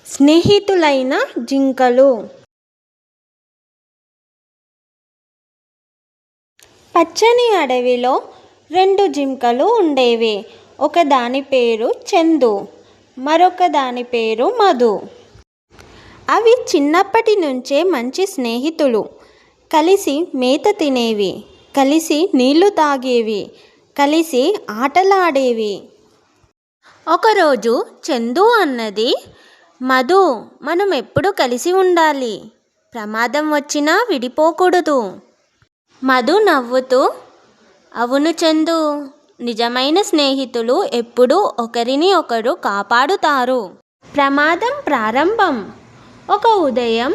స్నేహితులైన జింకలు. పచ్చని అడవిలో 2 జింకలు ఉండేవి. ఒకదాని పేరు చందు, మరొక దాని పేరు మధు. అవి చిన్నప్పటి నుంచే మంచి స్నేహితులు. కలిసి మేత తినేవి, కలిసి నీళ్లు తాగేవి, కలిసి ఆటలాడేవి. ఒకరోజు చందు అన్నది, మధు, మనం ఎప్పుడు కలిసి ఉండాలి. ప్రమాదం వచ్చినా విడిపోకూడదు. మధు నవ్వుతూ, అవును చందు, నిజమైన స్నేహితులు ఎప్పుడూ ఒకరిని ఒకరు కాపాడుతారు. ప్రమాదం ప్రారంభం. ఒక ఉదయం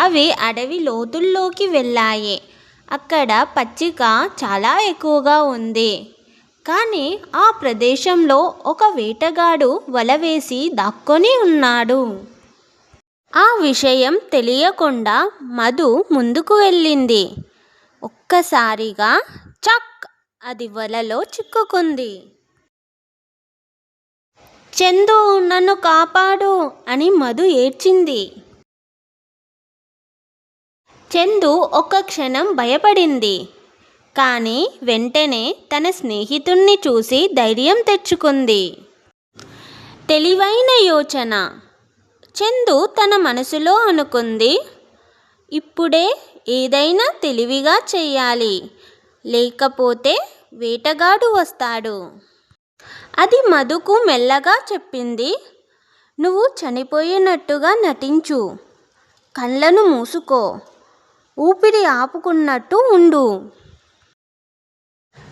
అవి అడవి లోతుల్లోకి వెళ్ళాయి. అక్కడ పచ్చిక చాలా ఎక్కువగా ఉంది. కానీ ఆ ప్రదేశంలో ఒక వేటగాడు వల వేసి దాక్కొని ఉన్నాడు. ఆ విషయం తెలియకుండా మధు ముందుకు వెళ్ళింది. ఒక్కసారిగా చక్, అది వలలో చిక్కుకుంది. చందు, నన్ను కాపాడు అని మధు ఏడ్చింది. చందు ఒక్క క్షణం భయపడింది. కానీ వెంటనే తన స్నేహితుణ్ణి చూసి ధైర్యం తెచ్చుకుంది. తెలివైన యోచన. చందు తన మనసులో అనుకుంది, ఇప్పుడే ఏదైనా తెలివిగా చెయ్యాలి, లేకపోతే వేటగాడు వస్తాడు. అది మధుకు మెల్లగా చెప్పింది, నువ్వు చనిపోయినట్టుగా నటించు, కళ్ళను మూసుకో, ఊపిరి ఆపుకున్నట్టు ఉండు.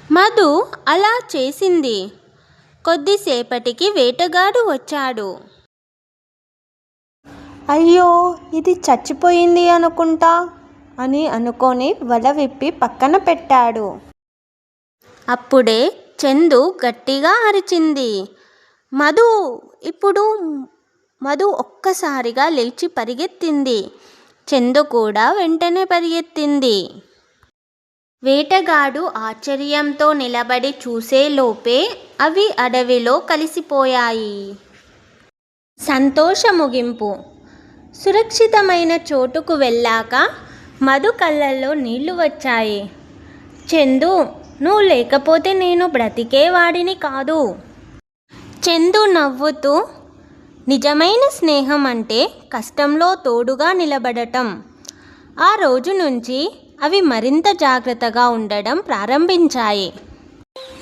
మధు అలా చేసింది. కొద్దిసేపటికి వేటగాడు వచ్చాడు. అయ్యో, ఇది చచ్చిపోయింది అనుకుంటా అని అనుకొని వల విప్పి పక్కన పెట్టాడు. అప్పుడే చందు గట్టిగా అరిచింది, మధు! ఇప్పుడు మధు ఒక్కసారిగా లేచి పరిగెత్తింది. చందు కూడా వెంటనే పరిగెత్తింది. వేటగాడు ఆశ్చర్యంతో నిలబడి చూసేలోపే అవి అడవిలో కలిసిపోయాయి. సంతోష ముగింపు. సురక్షితమైన చోటుకు వెళ్ళాక మధు కళ్ళల్లో నీళ్లు వచ్చాయి. చందు, నువ్వు లేకపోతే నేను బ్రతికేవాడిని కాదు. చందు నవ్వుతూ, నిజమైన స్నేహం అంటే కష్టంలో తోడుగా నిలబడటం. ఆ రోజు నుంచి అవి మరింత జాగ్రత్తగా ఉండడం ప్రారంభించాయి.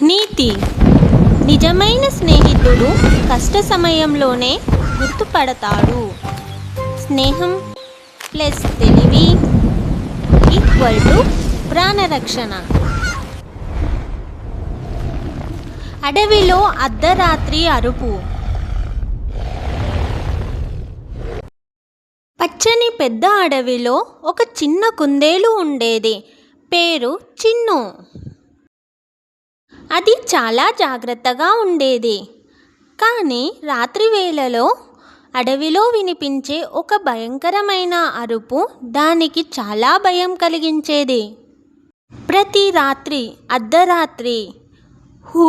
నీతి. నిజమైన స్నేహితుడు కష్ట సమయంలోనే గుర్తుపడతాడు. స్నేహం ప్లస్ తెలివి ఈక్వల్ టు ప్రాణరక్షణ. అడవిలో అర్ధరాత్రి అరుపు. పచ్చని పెద్ద అడవిలో ఒక చిన్న కుందేలు ఉండేది. పేరు చిన్ను. అది చాలా జాగ్రత్తగా ఉండేది. కానీ రాత్రి వేళలో అడవిలో వినిపించే ఒక భయంకరమైన అరుపు దానికి చాలా భయం కలిగించేది. ప్రతి రాత్రి అర్ధరాత్రి హూ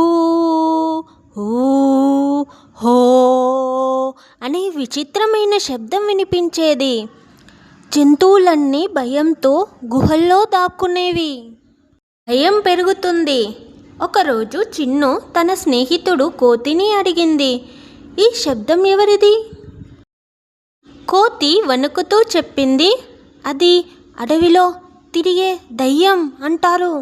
హూ హో అనే విచిత్రమైన శబ్దం వినిపించేది. జంతువులన్నీ భయంతో గుహల్లో దాక్కునేవి. భయం పెరుగుతుంది. ఒకరోజు చిన్ను తన స్నేహితుడు కోతిని అడిగింది, ఈ శబ్దం ఎవరిది? కోతి వణుకుతూ చెప్పింది, అది అడవిలో తిరిగే దయ్యం అంటారు.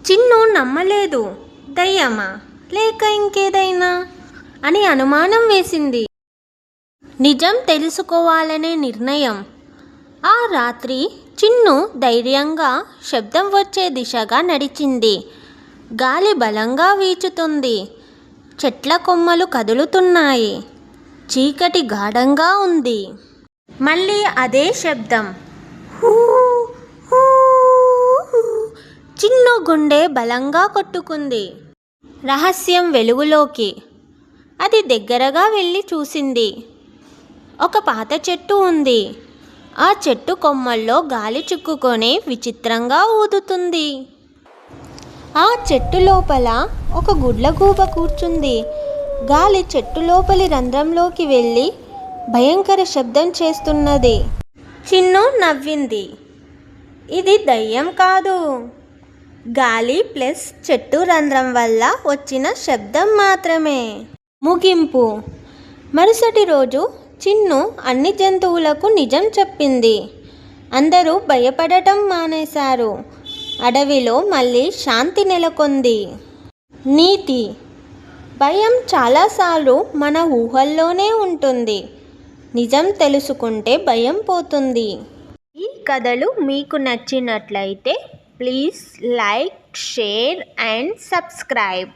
చిన్ను నమ్మలేదు. దయ్యమా లేక ఇంకేదైనా అని అనుమానం వేసింది. నిజం తెలుసుకోవాలనే నిర్ణయం. ఆ రాత్రి చిన్ను ధైర్యంగా శబ్దం వచ్చే దిశగా నడిచింది. గాలి బలంగా వీచుతుంది. చెట్ల కొమ్మలు కదులుతున్నాయి. చీకటి గాఢంగా ఉంది. మళ్ళీ అదే శబ్దం. Who who. చిన్ను గుండె బలంగా కొట్టుకుంది. రహస్యం వెలుగులోకి. అది దగ్గరగా వెళ్ళి చూసింది. ఒక పాత చెట్టు ఉంది. ఆ చెట్టు కొమ్మల్లో గాలి చిక్కుకొని విచిత్రంగా ఊదుతుంది. ఆ చెట్టు లోపల ఒక గుడ్లగూబ కూర్చుంది. గాలి చెట్టు లోపలి రంధ్రంలోకి వెళ్ళి భయంకర శబ్దం చేస్తున్నది. చిన్ను నవ్వింది. ఇది దయ్యం కాదు, గాలి ప్లస్ చెట్టు రంధ్రం వల్ల వచ్చిన శబ్దం మాత్రమే. ముగింపు. మరుసటి రోజు చిన్ను అన్ని జంతువులకు నిజం చెప్పింది. అందరూ భయపడటం మానేశారు. అడవిలో మళ్ళీ శాంతి నెలకొంది. నీతి. భయం చాలాసార్లు మన ఊహల్లోనే ఉంటుంది. నిజం తెలుసుకుంటే భయం పోతుంది. ఈ కథలు మీకు నచ్చినట్లయితే please like, share and subscribe.